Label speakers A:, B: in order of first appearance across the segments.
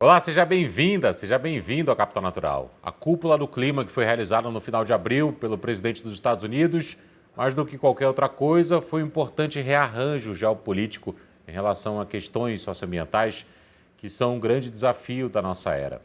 A: Olá, seja bem-vinda, seja bem-vindo ao Capital Natural. A cúpula do clima que foi realizada no final de abril pelo presidente dos Estados Unidos, mais do que qualquer outra coisa, foi um importante rearranjo geopolítico em relação a questões socioambientais que são um grande desafio da nossa era.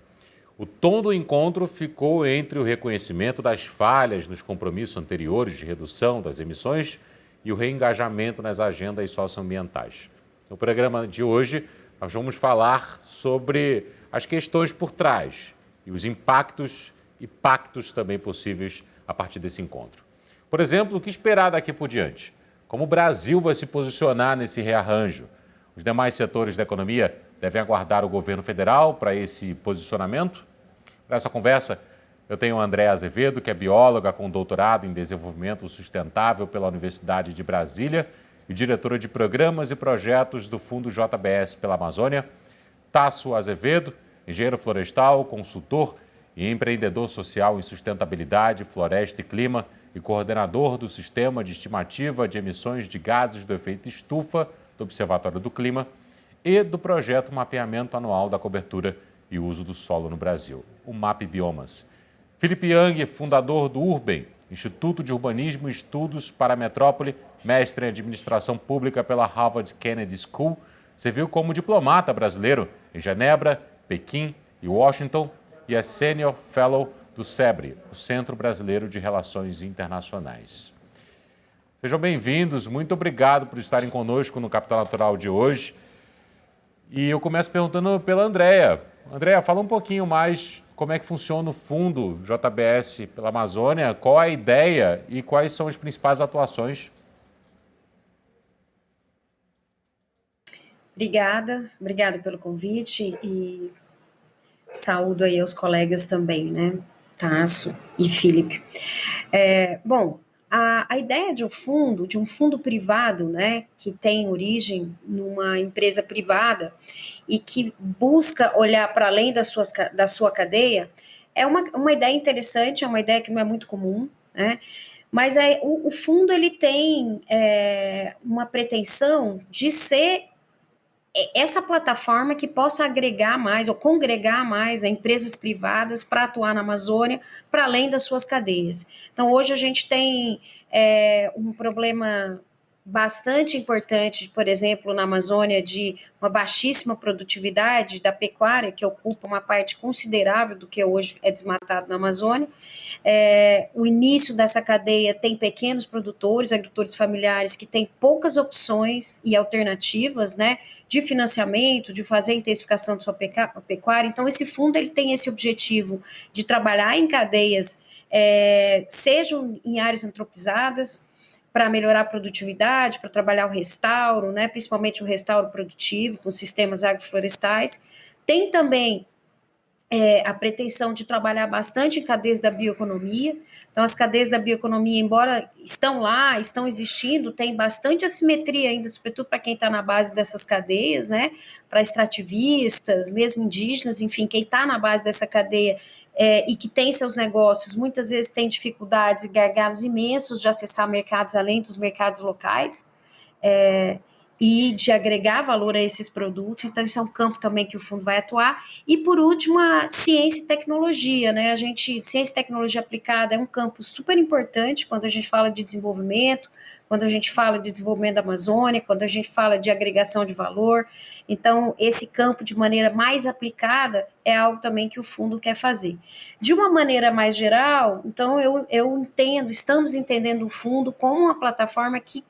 A: O tom do encontro ficou entre o reconhecimento das falhas nos compromissos anteriores de redução das emissões e o reengajamento nas agendas socioambientais. No programa de hoje, nós vamos falar sobre as questões por trás e os impactos e pactos também possíveis a partir desse encontro. Por exemplo, o que esperar daqui por diante? Como o Brasil vai se posicionar nesse rearranjo? Os demais setores da economia devem aguardar o governo federal para esse posicionamento? Para essa conversa, eu tenho a Andréa Azevedo, que é bióloga com doutorado em desenvolvimento sustentável pela Universidade de Brasília e diretora de programas e projetos do Fundo JBS pela Amazônia. Tasso Azevedo, engenheiro florestal, consultor e empreendedor social em sustentabilidade, floresta e clima e coordenador do Sistema de Estimativa de Emissões de Gases do Efeito Estufa do Observatório do Clima e do projeto Mapeamento Anual da Cobertura e Uso do Solo no Brasil, o MAP Biomas. Felipe Yang, fundador do URBEM, Instituto de Urbanismo e Estudos para a Metrópole, mestre em Administração Pública pela Harvard Kennedy School, serviu como diplomata brasileiro em Genebra, Pequim e Washington e é Senior Fellow do SEBRE, o Centro Brasileiro de Relações Internacionais. Sejam bem-vindos, muito obrigado por estarem conosco no Capital Natural de hoje. E eu começo perguntando pela Andréa. Andréa, fala um pouquinho mais como é que funciona o Fundo JBS pela Amazônia, qual a ideia e quais são as principais atuações.
B: Obrigada pelo convite e saúdo aí aos colegas também, né, Tasso e Felipe. Bom, a ideia de um fundo privado, né, que tem origem numa empresa privada e que busca olhar para além da sua cadeia, é uma ideia interessante, é uma ideia que não é muito comum, né, mas o fundo ele tem uma pretensão de ser essa plataforma que possa agregar mais ou congregar mais, né, empresas privadas para atuar na Amazônia, para além das suas cadeias. Então, hoje a gente tem um problema bastante importante, por exemplo, na Amazônia, de uma baixíssima produtividade da pecuária, que ocupa uma parte considerável do que hoje é desmatado na Amazônia. O início dessa cadeia tem pequenos produtores, agricultores familiares, que têm poucas opções e alternativas, né, de financiamento, de fazer a intensificação de sua pecuária. Então, esse fundo ele tem esse objetivo de trabalhar em cadeias, sejam em áreas antropizadas, para melhorar a produtividade, para trabalhar o restauro, né, principalmente o restauro produtivo, com sistemas agroflorestais. Tem também a pretensão de trabalhar bastante em cadeias da bioeconomia. Então, as cadeias da bioeconomia, embora estão lá, estão existindo, tem bastante assimetria ainda, sobretudo para quem está na base dessas cadeias, né? Para extrativistas, mesmo indígenas, enfim, quem está na base dessa cadeia e que tem seus negócios, muitas vezes tem dificuldades e gargalos imensos de acessar mercados além dos mercados locais. E de agregar valor a esses produtos. Então, isso é um campo também que o fundo vai atuar. E, por último, a ciência e tecnologia, né? Ciência e tecnologia aplicada é um campo super importante quando a gente fala de desenvolvimento, quando a gente fala de desenvolvimento da Amazônia, quando a gente fala de agregação de valor. Então, esse campo, de maneira mais aplicada, é algo também que o fundo quer fazer. De uma maneira mais geral, então, estamos entendendo o fundo como uma plataforma que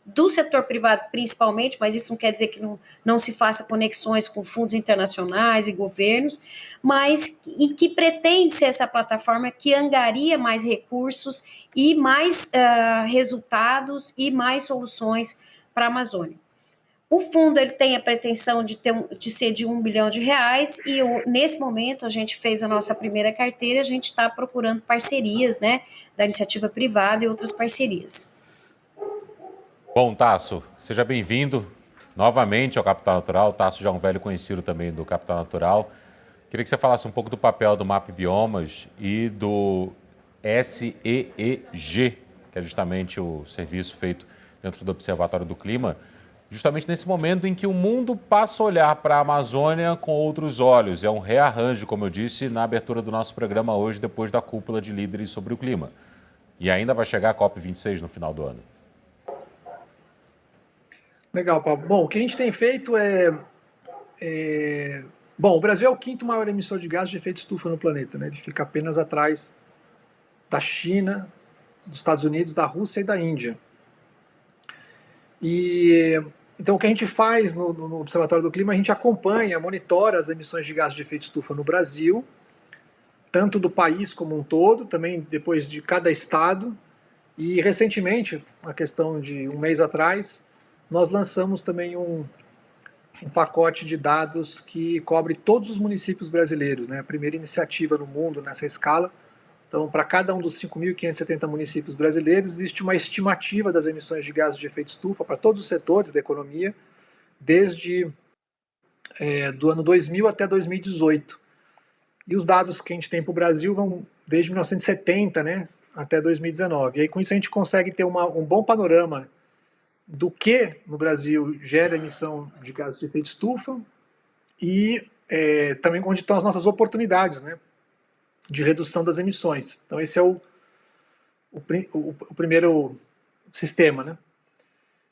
B: do setor privado principalmente, mas isso não quer dizer que não se faça conexões com fundos internacionais e governos, mas e que pretende ser essa plataforma que angaria mais recursos e mais resultados e mais soluções para a Amazônia. O fundo ele tem a pretensão de ser de R$1 bilhão e nesse momento a gente fez a nossa primeira carteira, a gente está procurando parcerias, né, da iniciativa privada e outras parcerias.
A: Bom, Tasso, seja bem-vindo novamente ao Capital Natural. O Tasso já é um velho conhecido também do Capital Natural. Queria que você falasse um pouco do papel do MAP Biomas e do SEEG, que é justamente o serviço feito dentro do Observatório do Clima, justamente nesse momento em que o mundo passa a olhar para a Amazônia com outros olhos. É um rearranjo, como eu disse na abertura do nosso programa hoje, depois da cúpula de líderes sobre o clima. E ainda vai chegar a COP26 no final do ano.
C: Legal, Pablo. Bom, o que a gente tem feito Bom, o Brasil é o quinto maior emissor de gases de efeito estufa no planeta, né? Ele fica apenas atrás da China, dos Estados Unidos, da Rússia e da Índia. E então o que a gente faz no Observatório do Clima, a gente acompanha, monitora as emissões de gases de efeito estufa no Brasil, tanto do país como um todo, também depois de cada estado. E recentemente, a questão de um mês atrás, nós lançamos também um pacote de dados que cobre todos os municípios brasileiros, né? A primeira iniciativa no mundo nessa escala. Então, para cada um dos 5.570 municípios brasileiros, existe uma estimativa das emissões de gases de efeito estufa para todos os setores da economia, desde do ano 2000 até 2018. E os dados que a gente tem para o Brasil vão desde 1970, né, até 2019. E aí, com isso, a gente consegue ter um bom panorama do que no Brasil gera emissão de gases de efeito estufa e também onde estão as nossas oportunidades, né, de redução das emissões. Então esse é o primeiro sistema, né?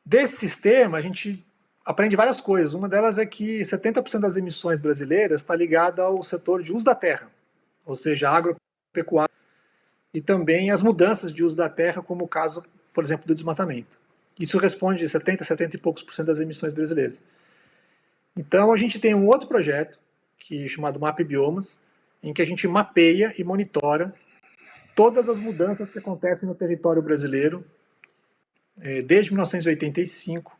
C: Desse sistema a gente aprende várias coisas. Uma delas é que 70% das emissões brasileiras está ligada ao setor de uso da terra, ou seja, agropecuária, e também as mudanças de uso da terra, como o caso, por exemplo, do desmatamento. Isso responde a 70 e poucos por cento das emissões brasileiras. Então a gente tem um outro projeto, chamado Map Biomas, em que a gente mapeia e monitora todas as mudanças que acontecem no território brasileiro desde 1985,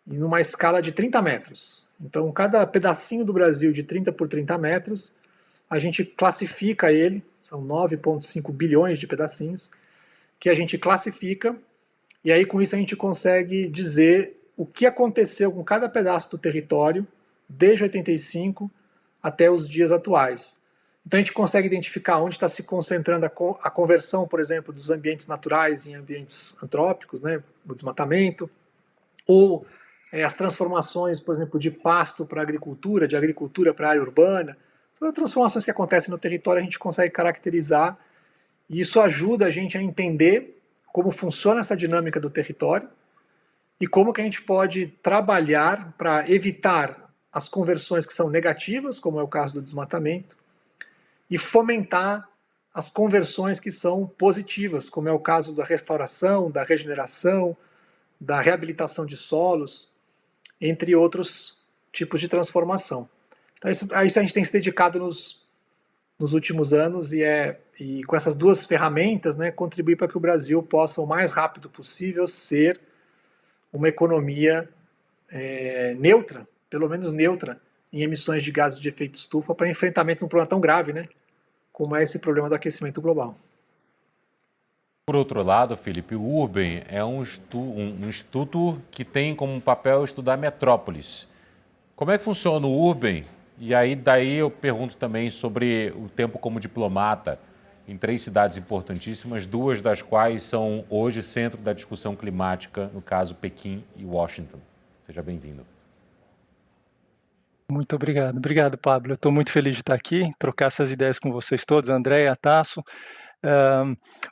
C: em uma escala de 30 metros. Então, cada pedacinho do Brasil de 30 por 30 metros, a gente classifica ele, são 9,5 bilhões de pedacinhos, que a gente classifica, e aí com isso a gente consegue dizer o que aconteceu com cada pedaço do território desde 85 até os dias atuais. Então a gente consegue identificar onde está se concentrando a conversão, por exemplo, dos ambientes naturais em ambientes antrópicos, né, o desmatamento, ou as transformações, por exemplo, de pasto para agricultura, de agricultura para área urbana. Todas as transformações que acontecem no território a gente consegue caracterizar, e isso ajuda a gente a entender como funciona essa dinâmica do território e como que a gente pode trabalhar para evitar as conversões que são negativas, como é o caso do desmatamento, e fomentar as conversões que são positivas, como é o caso da restauração, da regeneração, da reabilitação de solos, entre outros tipos de transformação. Então, a isso a gente tem se dedicado nos últimos anos e com essas duas ferramentas, né, contribuir para que o Brasil possa, o mais rápido possível, ser uma economia neutra, pelo menos neutra, em emissões de gases de efeito estufa para enfrentamento de um problema tão grave, né, como é esse problema do aquecimento global.
A: Por outro lado, Felipe, o Urban é um instituto que tem como papel estudar metrópoles. Como é que funciona o Urban? E aí, daí eu pergunto também sobre o tempo como diplomata em 3 cidades importantíssimas, 2 das quais são hoje centro da discussão climática, no caso Pequim e Washington. Seja bem-vindo.
D: Muito obrigado. Obrigado, Pablo. Eu estou muito feliz de estar aqui, trocar essas ideias com vocês todos, Andréia, Tasso.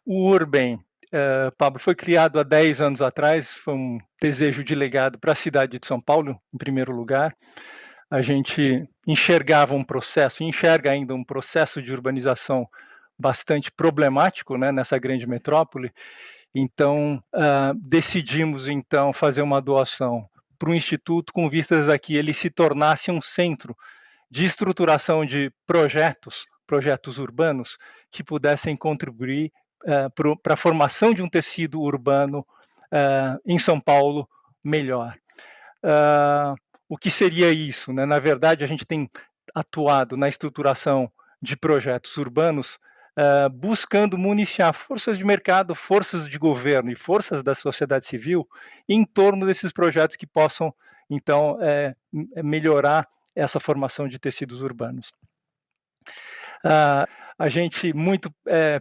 D: O Urban, Pablo, foi criado há 10 anos atrás, foi um desejo de legado para a cidade de São Paulo, em primeiro lugar. A gente enxerga ainda um processo de urbanização bastante problemático, né, nessa grande metrópole. Então, decidimos então fazer uma doação para o Instituto com vistas a que ele se tornasse um centro de estruturação de projetos urbanos que pudessem contribuir para a formação de um tecido urbano em São Paulo melhor. O que seria isso, né? Na verdade, a gente tem atuado na estruturação de projetos urbanos buscando municiar forças de mercado, forças de governo e forças da sociedade civil em torno desses projetos que possam, então, melhorar essa formação de tecidos urbanos. A gente, muito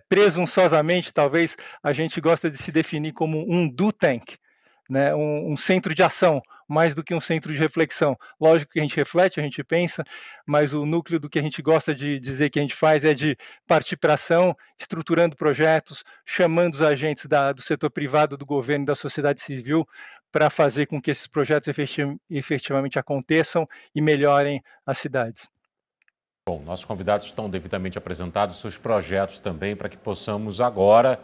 D: presunçosamente, talvez, a gente gosta de se definir como um do tank, né? Um centro de ação, mais do que um centro de reflexão. Lógico que a gente reflete, a gente pensa, mas o núcleo do que a gente gosta de dizer que a gente faz é de partir para ação, estruturando projetos, chamando os agentes do setor privado, do governo e da sociedade civil para fazer com que esses projetos efetivamente aconteçam e melhorem as cidades.
A: Bom, nossos convidados estão devidamente apresentados, seus projetos também, para que possamos agora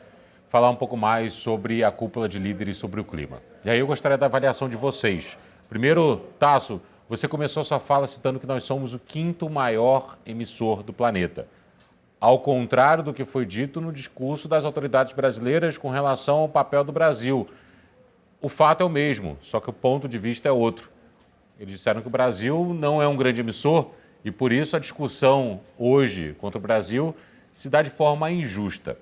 A: falar um pouco mais sobre a cúpula de líderes sobre o clima. E aí eu gostaria da avaliação de vocês. Primeiro, Tasso, você começou sua fala citando que nós somos o 5º maior emissor do planeta. Ao contrário do que foi dito no discurso das autoridades brasileiras com relação ao papel do Brasil. O fato é o mesmo, só que o ponto de vista é outro. Eles disseram que o Brasil não é um grande emissor e, por isso, a discussão hoje contra o Brasil se dá de forma injusta.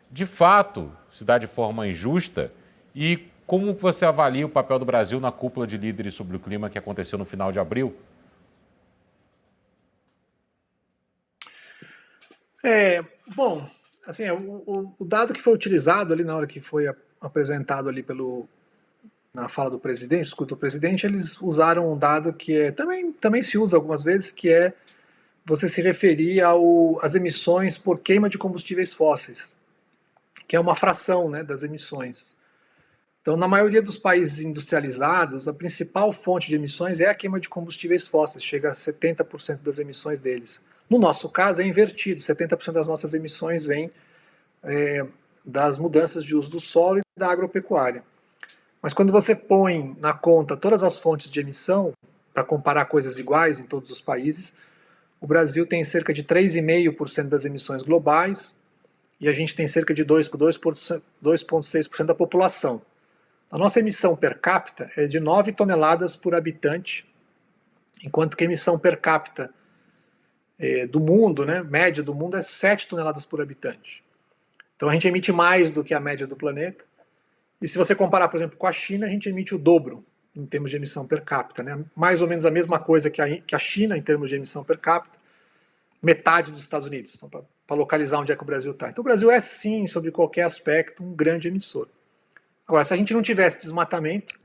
A: De fato, se dá de forma injusta, e como você avalia o papel do Brasil na cúpula de líderes sobre o clima que aconteceu no final de abril?
C: Bom, assim, o dado que foi utilizado ali na hora que foi apresentado ali na fala do presidente, discurso do presidente, eles usaram um dado que também se usa algumas vezes, que é você se referir às emissões por queima de combustíveis fósseis, que é uma fração, né, das emissões. Então, na maioria dos países industrializados, a principal fonte de emissões é a queima de combustíveis fósseis, chega a 70% das emissões deles. No nosso caso, é invertido, 70% das nossas emissões vêm das mudanças de uso do solo e da agropecuária. Mas quando você põe na conta todas as fontes de emissão, para comparar coisas iguais em todos os países, o Brasil tem cerca de 3,5% das emissões globais e a gente tem cerca de 2,6% da população. A nossa emissão per capita é de 9 toneladas por habitante, enquanto que a emissão per capita do mundo, né, média do mundo, é 7 toneladas por habitante. Então a gente emite mais do que a média do planeta. E se você comparar, por exemplo, com a China, a gente emite o dobro em termos de emissão per capita, né? Mais ou menos a mesma coisa que a China em termos de emissão per capita, metade dos Estados Unidos, então, para localizar onde é que o Brasil está. Então o Brasil é sim, sobre qualquer aspecto, um grande emissor. Agora, se a gente não tivesse desmatamento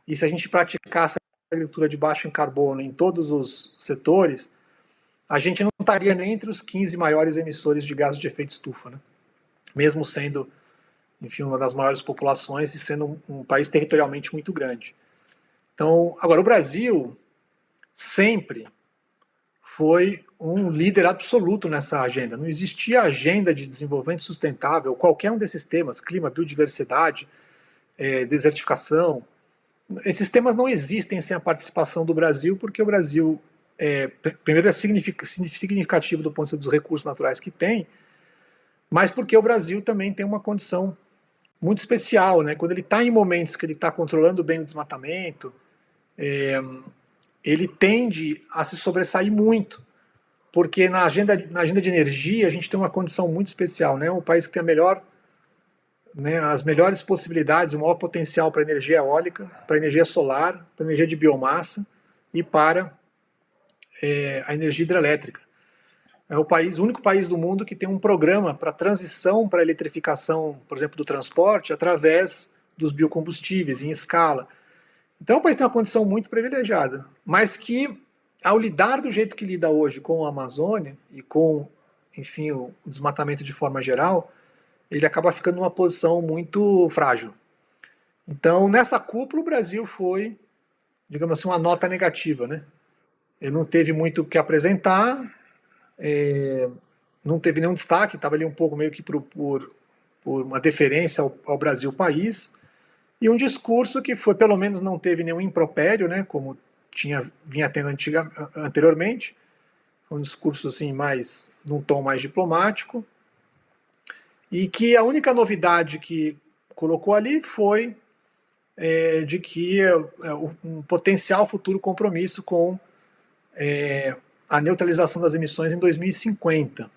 C: e se a gente praticasse a agricultura de baixo em carbono em todos os setores, a gente não estaria nem entre os 15 maiores emissores de gases de efeito estufa, né? Mesmo sendo, enfim, uma das maiores populações e sendo um país territorialmente muito grande. Então, agora, o Brasil sempre foi um líder absoluto nessa agenda. Não existia agenda de desenvolvimento sustentável, qualquer um desses temas, clima, biodiversidade, desertificação. Esses temas não existem sem a participação do Brasil, porque o Brasil, primeiro, é significativo do ponto de vista dos recursos naturais que tem, mas porque o Brasil também tem uma condição muito especial, né? Quando ele está em momentos que ele está controlando bem o desmatamento, ele tende a se sobressair muito, porque na agenda de energia a gente tem uma condição muito especial, né? Um país que tem as melhores possibilidades, o maior potencial para energia eólica, para energia solar, para energia de biomassa e para a energia hidrelétrica. É o único país do mundo que tem um programa para transição para a eletrificação, por exemplo, do transporte, através dos biocombustíveis, em escala. Então o país tem uma condição muito privilegiada, mas que, ao lidar do jeito que lida hoje com a Amazônia e com, enfim, o desmatamento de forma geral, ele acaba ficando numa posição muito frágil. Então, nessa cúpula, o Brasil foi, digamos assim, uma nota negativa, né? Ele não teve muito o que apresentar, não teve nenhum destaque, estava ali um pouco meio que por uma deferência ao Brasil país, e um discurso que foi, pelo menos não teve nenhum impropério, né, como vinha tendo anteriormente, um discurso assim mais num tom mais diplomático, e que a única novidade que colocou ali foi de que um potencial futuro compromisso com a neutralização das emissões em 2050,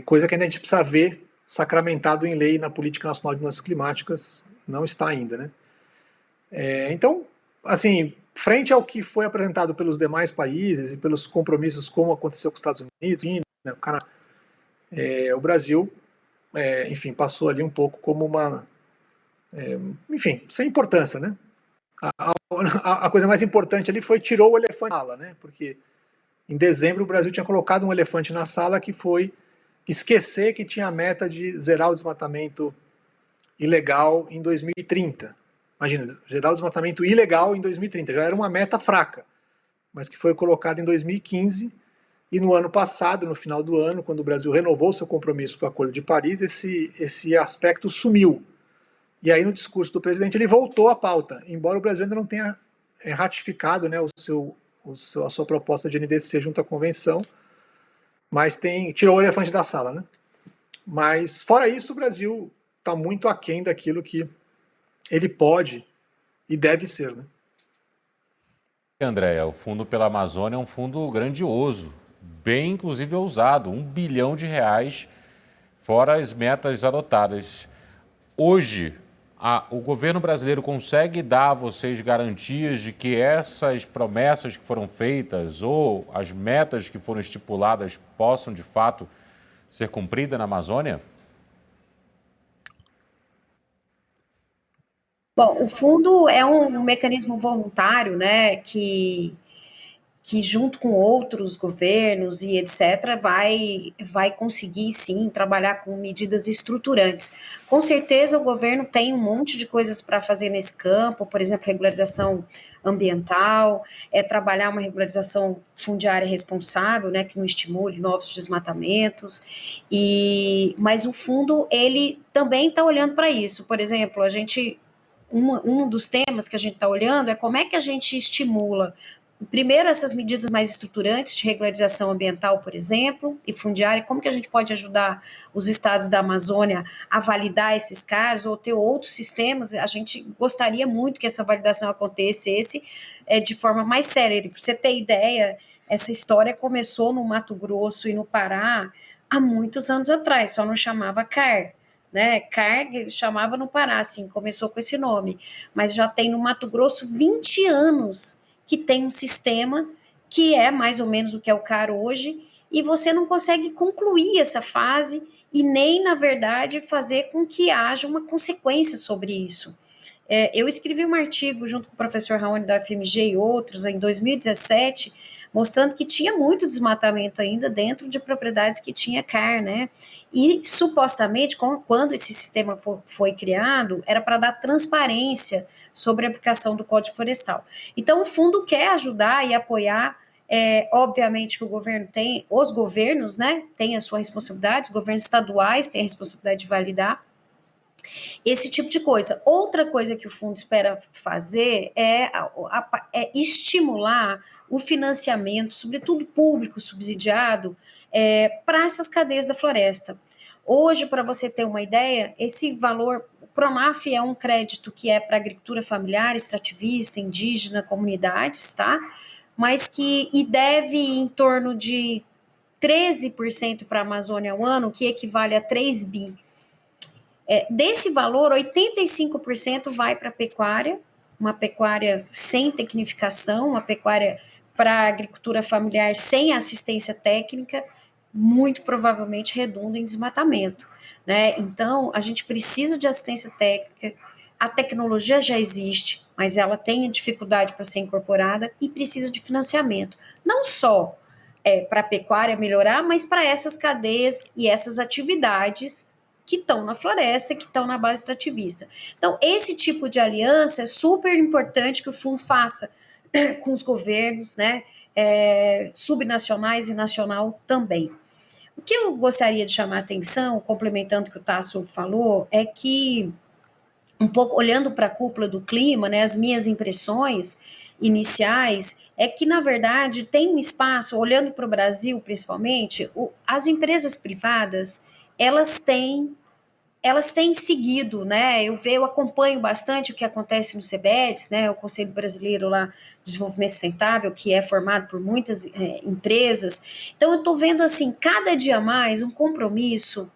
C: coisa que ainda a gente precisa ver sacramentado em lei na Política Nacional de Mudanças Climáticas, não está ainda, né? Então, assim, frente ao que foi apresentado pelos demais países e pelos compromissos, como aconteceu com os Estados Unidos, né, o Canadá, o Brasil, enfim, passou ali um pouco como enfim, sem importância, né? A coisa mais importante ali foi tirou o elefante da sala, né? Porque em dezembro o Brasil tinha colocado um elefante na sala que foi esquecer que tinha a meta de zerar o desmatamento ilegal em 2030. Imagina, zerar o desmatamento ilegal em 2030. Já era uma meta fraca, mas que foi colocada em 2015. E no ano passado, no final do ano, quando o Brasil renovou seu compromisso com o Acordo de Paris, esse aspecto sumiu. E aí, no discurso do presidente, ele voltou à pauta, embora o Brasil ainda não tenha ratificado, né, a sua proposta de NDC junto à convenção, mas tirou o elefante da sala, né? Mas, fora isso, o Brasil está muito aquém daquilo que ele pode e deve ser, né?
A: Andréia, o Fundo pela Amazônia é um fundo grandioso, bem inclusive ousado, R$ 1 bilhão, fora as metas adotadas. Hoje, o governo brasileiro consegue dar a vocês garantias de que essas promessas que foram feitas ou as metas que foram estipuladas possam, de fato, ser cumpridas na Amazônia?
B: Bom, o fundo é um mecanismo voluntário, né, que junto com outros governos e etc., vai conseguir, sim, trabalhar com medidas estruturantes. Com certeza, o governo tem um monte de coisas para fazer nesse campo, por exemplo, regularização ambiental, trabalhar uma regularização fundiária responsável, né, que não estimule novos desmatamentos, mas o fundo, ele também está olhando para isso. Por exemplo, um dos temas que a gente está olhando é como é que a gente estimula, primeiro, essas medidas mais estruturantes de regularização ambiental, por exemplo, e fundiária, como que a gente pode ajudar os estados da Amazônia a validar esses casos ou ter outros sistemas. A gente gostaria muito que essa validação acontecesse de forma mais séria. Para você ter ideia, essa história começou no Mato Grosso e no Pará há muitos anos atrás, só não chamava CAR, né? CAR chamava no Pará, assim, começou com esse nome, mas já tem no Mato Grosso 20 anos que tem um sistema que é mais ou menos o que é o CAR hoje, e você não consegue concluir essa fase e nem, na verdade, fazer com que haja uma consequência sobre isso. Eu escrevi um artigo junto com o professor Raoni da UFMG e outros em 2017, mostrando que tinha muito desmatamento ainda dentro de propriedades que tinha CAR, né? E supostamente, quando esse sistema foi criado, era para dar transparência sobre a aplicação do Código Florestal. Então, o fundo quer ajudar e apoiar. Obviamente que o governo os governos, né, têm a sua responsabilidade, os governos estaduais têm a responsabilidade de validar esse tipo de coisa. Outra coisa que o fundo espera fazer é estimular o financiamento, sobretudo público, subsidiado, para essas cadeias da floresta. Hoje, para você ter uma ideia, esse valor, o Pronaf é um crédito que é para agricultura familiar, extrativista, indígena, comunidades, tá? Mas e deve em torno de 13% para a Amazônia ao ano, que equivale a 3 bi. Desse valor, 85% vai para a pecuária, uma pecuária sem tecnificação, uma pecuária para agricultura familiar sem assistência técnica, muito provavelmente redunda em desmatamento, né? Então, a gente precisa de assistência técnica, a tecnologia já existe, mas ela tem dificuldade para ser incorporada e precisa de financiamento, não só para a pecuária melhorar, mas para essas cadeias e essas atividades que estão na floresta, que estão na base extrativista. Então, esse tipo de aliança é super importante que o fundo faça com os governos, né, subnacionais e nacional também. O que eu gostaria de chamar a atenção, complementando o que o Tasso falou, é que, um pouco olhando para a cúpula do clima, né, as minhas impressões iniciais é que, na verdade, tem um espaço, olhando para o Brasil principalmente, as empresas privadas, elas têm seguido, né? Eu acompanho bastante o que acontece no CBEDS, né? O Conselho Brasileiro lá de Desenvolvimento Sustentável, que é formado por muitas empresas. Então, eu estou vendo, assim, cada dia mais um compromisso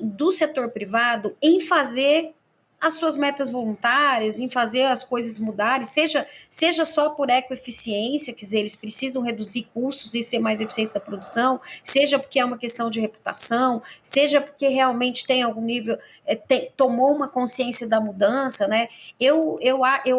B: do setor privado em fazer as suas metas voluntárias, em fazer as coisas mudarem, seja só por ecoeficiência, quer dizer, eles precisam reduzir custos e ser mais eficientes da produção, seja porque é uma questão de reputação, seja porque realmente tem algum nível, tomou uma consciência da mudança, né? Eu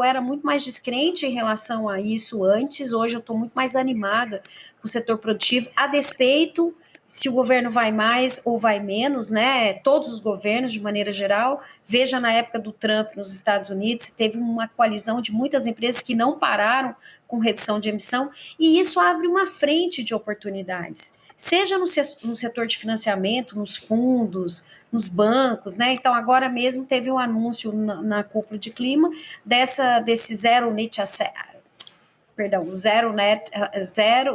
B: era muito mais descrente em relação a isso antes, hoje eu estou muito mais animada com o setor produtivo, a despeito se o governo vai mais ou vai menos, né? Todos os governos, de maneira geral. Veja na época do Trump nos Estados Unidos, teve uma coalizão de muitas empresas que não pararam com redução de emissão, e isso abre uma frente de oportunidades. Seja no setor de financiamento, nos fundos, nos bancos, né? Então, agora mesmo teve um anúncio na cúpula de clima desse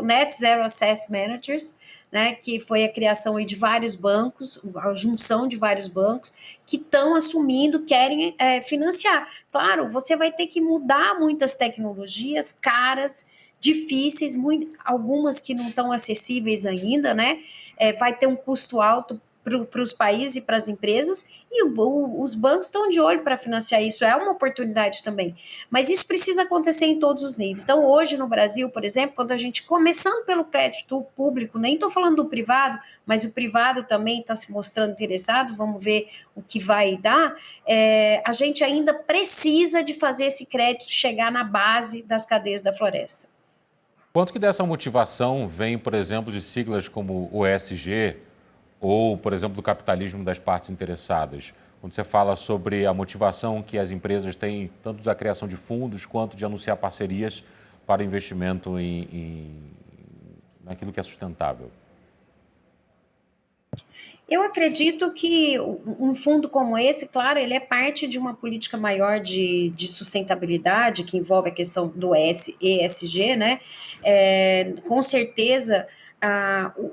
B: Net Zero Asset Managers, né, que foi a criação aí de vários bancos, a junção de vários bancos que estão assumindo, querem financiar. Claro, você vai ter que mudar muitas tecnologias caras, difíceis, algumas que não estão acessíveis ainda, né? Vai ter um custo alto para os países e para as empresas, e os bancos estão de olho para financiar isso, é uma oportunidade também. Mas isso precisa acontecer em todos os níveis. Então, hoje no Brasil, por exemplo, quando a gente, começando pelo crédito público, nem estou falando do privado, mas o privado também está se mostrando interessado, vamos ver o que vai dar, a gente ainda precisa de fazer esse crédito chegar na base das cadeias da floresta.
A: Quanto que dessa motivação vem, por exemplo, de siglas como o ESG, ou, por exemplo, do capitalismo das partes interessadas? Quando você fala sobre a motivação que as empresas têm, tanto da criação de fundos, quanto de anunciar parcerias para investimento naquilo que é sustentável.
B: Eu acredito que um fundo como esse, claro, ele é parte de uma política maior de sustentabilidade, que envolve a questão do ESG, né? Com certeza,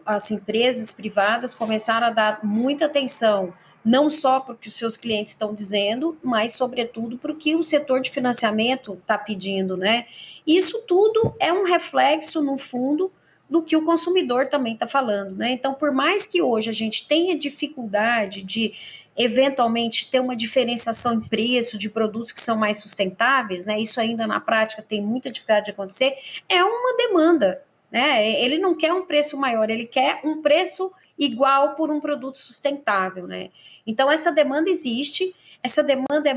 B: as empresas privadas começaram a dar muita atenção, não só para o que os seus clientes estão dizendo, mas, sobretudo, para o que o setor de financiamento está pedindo, né? Isso tudo é um reflexo, no fundo, do que o consumidor também está falando, né? Então, por mais que hoje a gente tenha dificuldade de, eventualmente, ter uma diferenciação em preço de produtos que são mais sustentáveis, né? Isso ainda na prática tem muita dificuldade de acontecer, é uma demanda, né? Ele não quer um preço maior, ele quer um preço igual por um produto sustentável, né? Então, essa demanda existe, essa demanda é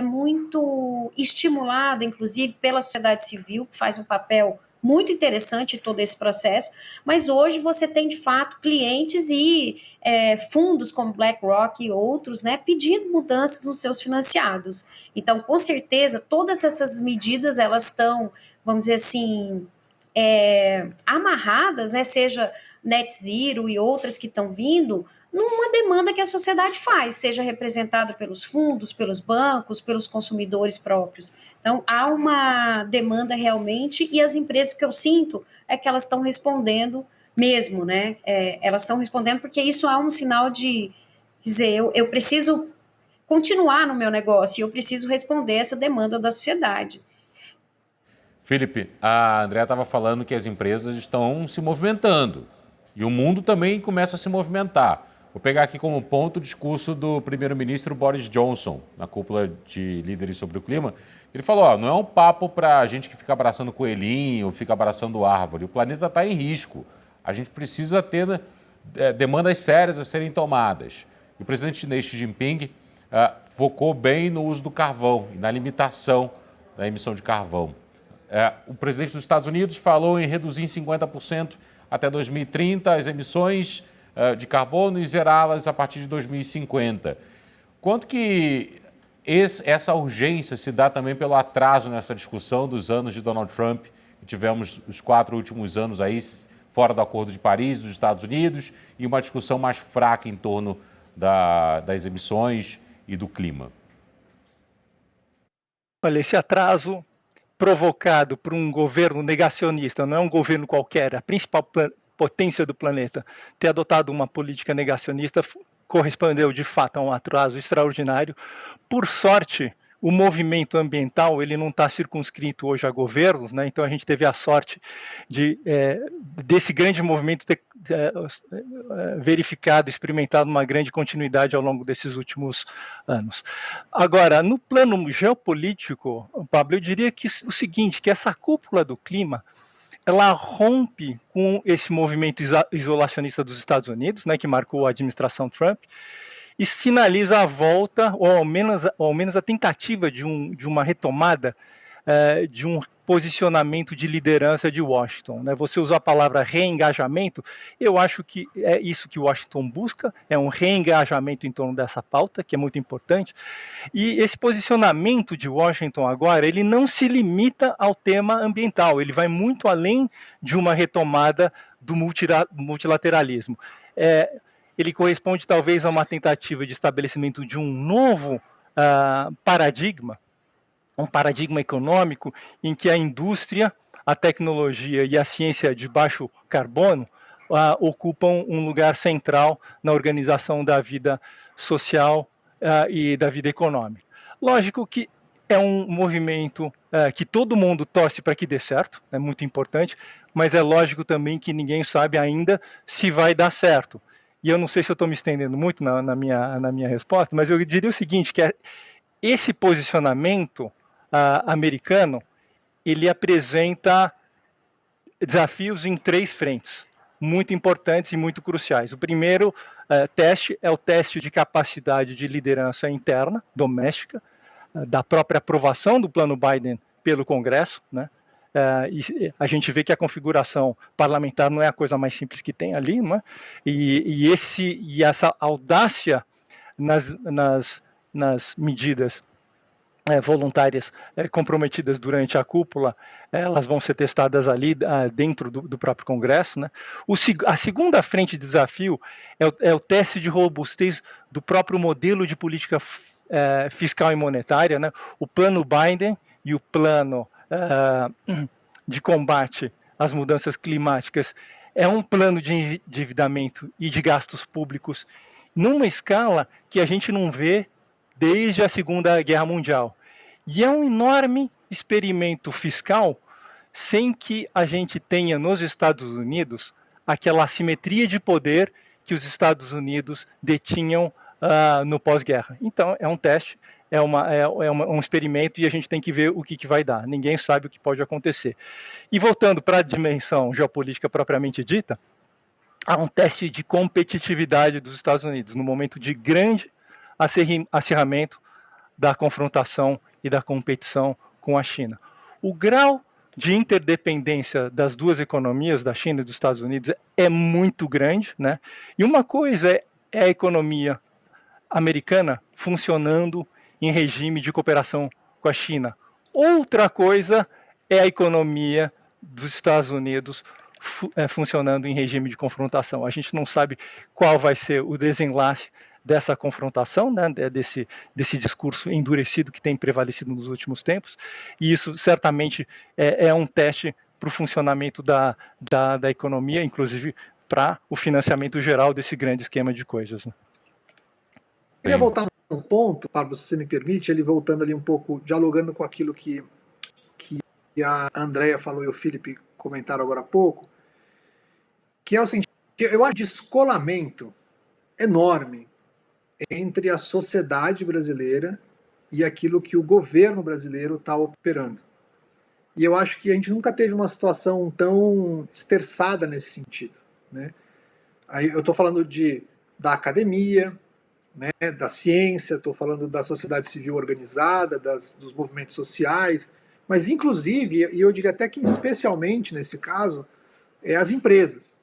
B: muito estimulada, inclusive, pela sociedade civil, que faz um papel muito interessante todo esse processo, mas hoje você tem, de fato, clientes e fundos como BlackRock e outros, né, pedindo mudanças nos seus financiados. Então, com certeza, todas essas medidas, elas estão, vamos dizer assim, amarradas, né, seja Net Zero e outras que estão vindo, numa demanda que a sociedade faz, seja representada pelos fundos, pelos bancos, pelos consumidores próprios. Então, há uma demanda realmente, e as empresas, que eu sinto, é que elas estão respondendo mesmo, né? Elas estão respondendo porque isso é um sinal de, quer dizer, eu preciso continuar no meu negócio, e eu preciso responder essa demanda da sociedade.
A: Felipe, a Andrea estava falando que as empresas estão se movimentando e o mundo também começa a se movimentar. Vou pegar aqui como ponto o discurso do primeiro-ministro Boris Johnson, na cúpula de líderes sobre o clima. Ele falou, não é um papo para a gente que fica abraçando coelhinho, fica abraçando árvore. O planeta está em risco. A gente precisa ter demandas sérias a serem tomadas. E o presidente chinês Xi Jinping focou bem no uso do carvão e na limitação da emissão de carvão. O presidente dos Estados Unidos falou em reduzir em 50% até 2030 as emissões de carbono e zerá-las a partir de 2050. Quanto que essa urgência se dá também pelo atraso nessa discussão dos anos de Donald Trump? Tivemos os 4 últimos anos aí fora do Acordo de Paris dos Estados Unidos e uma discussão mais fraca em torno das emissões e do clima.
D: Olha, esse atraso provocado por um governo negacionista, não é um governo qualquer, a principal potência do planeta, ter adotado uma política negacionista correspondeu de fato a um atraso extraordinário. Por sorte, o movimento ambiental ele não está circunscrito hoje a governos, né? Então a gente teve a sorte desse grande movimento ter verificado, experimentado uma grande continuidade ao longo desses últimos anos. Agora, no plano geopolítico, Pablo, eu diria que o seguinte, que essa cúpula do clima, ela rompe com esse movimento isolacionista dos Estados Unidos, né, que marcou a administração Trump, e sinaliza a volta, ou ao menos a tentativa de uma retomada de um posicionamento de liderança de Washington. Né? Você usou a palavra reengajamento, eu acho que é isso que Washington busca, é um reengajamento em torno dessa pauta, que é muito importante, e esse posicionamento de Washington agora, ele não se limita ao tema ambiental, ele vai muito além de uma retomada do multilateralismo. Ele corresponde talvez a uma tentativa de estabelecimento de um novo paradigma, um paradigma econômico em que a indústria, a tecnologia e a ciência de baixo carbono ocupam um lugar central na organização da vida social e da vida econômica. Lógico que é um movimento que todo mundo torce para que dê certo, é muito importante, mas é lógico também que ninguém sabe ainda se vai dar certo. E eu não sei se eu estou me estendendo muito na minha resposta, mas eu diria o seguinte, que esse posicionamento americano, ele apresenta desafios em 3 frentes, muito importantes e muito cruciais. O primeiro teste é o teste de capacidade de liderança interna, doméstica, da própria aprovação do plano Biden pelo Congresso, né? E a gente vê que a configuração parlamentar não é a coisa mais simples que tem ali, né? E essa audácia nas medidas voluntárias comprometidas durante a cúpula, elas vão ser testadas ali dentro do próprio Congresso. Né? A segunda frente de desafio é o teste de robustez do próprio modelo de política fiscal e monetária, né? O plano Biden e o plano de combate às mudanças climáticas é um plano de endividamento e de gastos públicos numa escala que a gente não vê desde a Segunda Guerra Mundial. E é um enorme experimento fiscal sem que a gente tenha nos Estados Unidos aquela assimetria de poder que os Estados Unidos detinham no pós-guerra. Então, é um teste, um experimento e a gente tem que ver o que vai dar. Ninguém sabe o que pode acontecer. E voltando para a dimensão geopolítica propriamente dita, há um teste de competitividade dos Estados Unidos no momento de grande acirramento da confrontação e da competição com a China. O grau de interdependência das duas economias, da China e dos Estados Unidos, é muito grande, né? E uma coisa é a economia americana funcionando em regime de cooperação com a China. Outra coisa é a economia dos Estados Unidos funcionando em regime de confrontação. A gente não sabe qual vai ser o desenlace dessa confrontação, né, desse discurso endurecido que tem prevalecido nos últimos tempos, e isso certamente é um teste para o funcionamento da economia, inclusive para o financiamento geral desse grande esquema de coisas. Né?
C: Queria voltar um ponto, Pablo, se você me permite, ele voltando ali um pouco, dialogando com aquilo que a Andrea falou e o Felipe comentaram agora há pouco, que é o seguinte, eu acho descolamento enorme entre a sociedade brasileira e aquilo que o governo brasileiro está operando. E eu acho que a gente nunca teve uma situação tão esterçada nesse sentido. Né? Aí eu estou falando da academia, né, da ciência, estou falando da sociedade civil organizada, dos movimentos sociais, mas inclusive, e eu diria até que especialmente nesse caso, as empresas.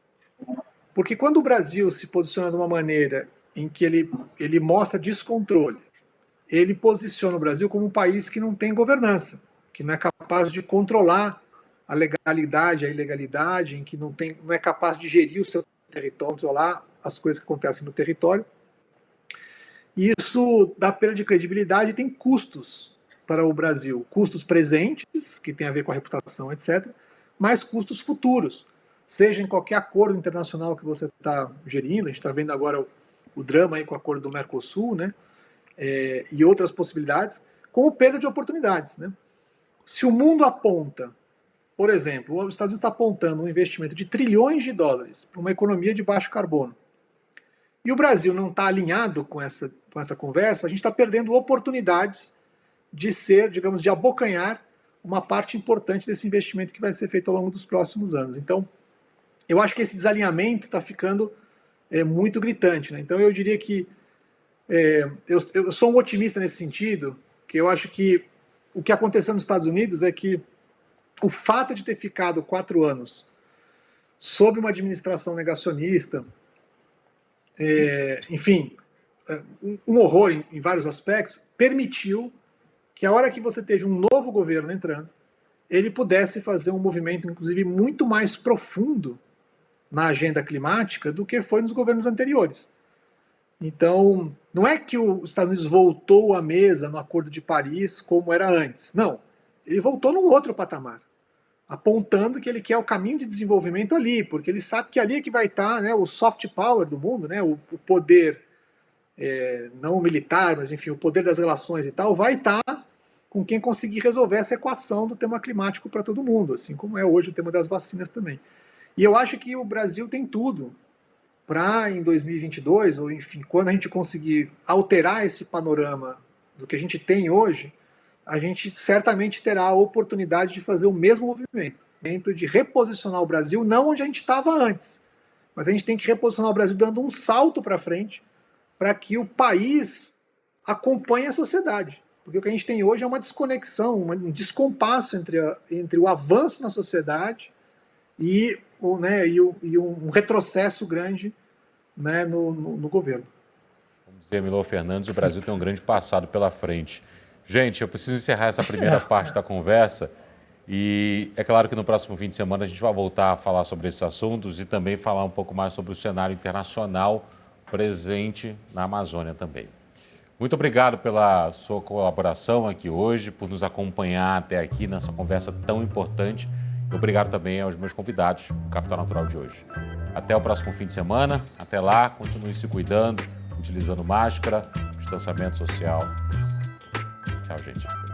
C: Porque quando o Brasil se posiciona de uma maneira em que ele mostra descontrole, ele posiciona o Brasil como um país que não tem governança, que não é capaz de controlar a legalidade, a ilegalidade, em que não é capaz de gerir o seu território, controlar as coisas que acontecem no território. E isso dá perda de credibilidade e tem custos para o Brasil. Custos presentes, que tem a ver com a reputação, etc., mas custos futuros. Seja em qualquer acordo internacional que você está gerindo, a gente está vendo agora o drama aí com o acordo do Mercosul, né, e outras possibilidades, como perda de oportunidades, né? Se o mundo aponta, por exemplo, os Estados Unidos está apontando um investimento de trilhões de dólares para uma economia de baixo carbono, e o Brasil não está alinhado com essa conversa, a gente está perdendo oportunidades de ser, digamos, de abocanhar uma parte importante desse investimento que vai ser feito ao longo dos próximos anos. Então, eu acho que esse desalinhamento está ficando muito gritante, né? Então, eu diria que eu sou um otimista nesse sentido, que eu acho que o que aconteceu nos Estados Unidos é que o fato de ter ficado 4 anos sob uma administração negacionista, enfim, um horror em vários aspectos, permitiu que a hora que você teve um novo governo entrando, ele pudesse fazer um movimento, inclusive, muito mais profundo na agenda climática do que foi nos governos anteriores. Então, não é que os Estados Unidos voltou à mesa no Acordo de Paris como era antes. Não, ele voltou num outro patamar, apontando que ele quer o caminho de desenvolvimento ali, porque ele sabe que ali é que vai estar, né, o soft power do mundo, né, o poder, não militar, mas enfim, o poder das relações e tal, vai estar com quem conseguir resolver essa equação do tema climático para todo mundo, assim como é hoje o tema das vacinas também. E eu acho que o Brasil tem tudo para, em 2022, ou enfim, quando a gente conseguir alterar esse panorama do que a gente tem hoje, a gente certamente terá a oportunidade de fazer o mesmo movimento, de reposicionar o Brasil, não onde a gente estava antes, mas a gente tem que reposicionar o Brasil dando um salto para frente para que o país acompanhe a sociedade. Porque o que a gente tem hoje é uma desconexão, um descompasso entre o avanço na sociedade e um retrocesso grande, né, no governo.
A: Como dizia Milor Fernandes, o Brasil tem um grande passado pela frente. Gente, eu preciso encerrar essa primeira parte da conversa e é claro que no próximo fim de semana a gente vai voltar a falar sobre esses assuntos e também falar um pouco mais sobre o cenário internacional presente na Amazônia também. Muito obrigado pela sua colaboração aqui hoje, por nos acompanhar até aqui nessa conversa tão importante. Obrigado também aos meus convidados do Capital Natural de hoje. Até o próximo fim de semana. Até lá, continue se cuidando, utilizando máscara, distanciamento social. Tchau, gente.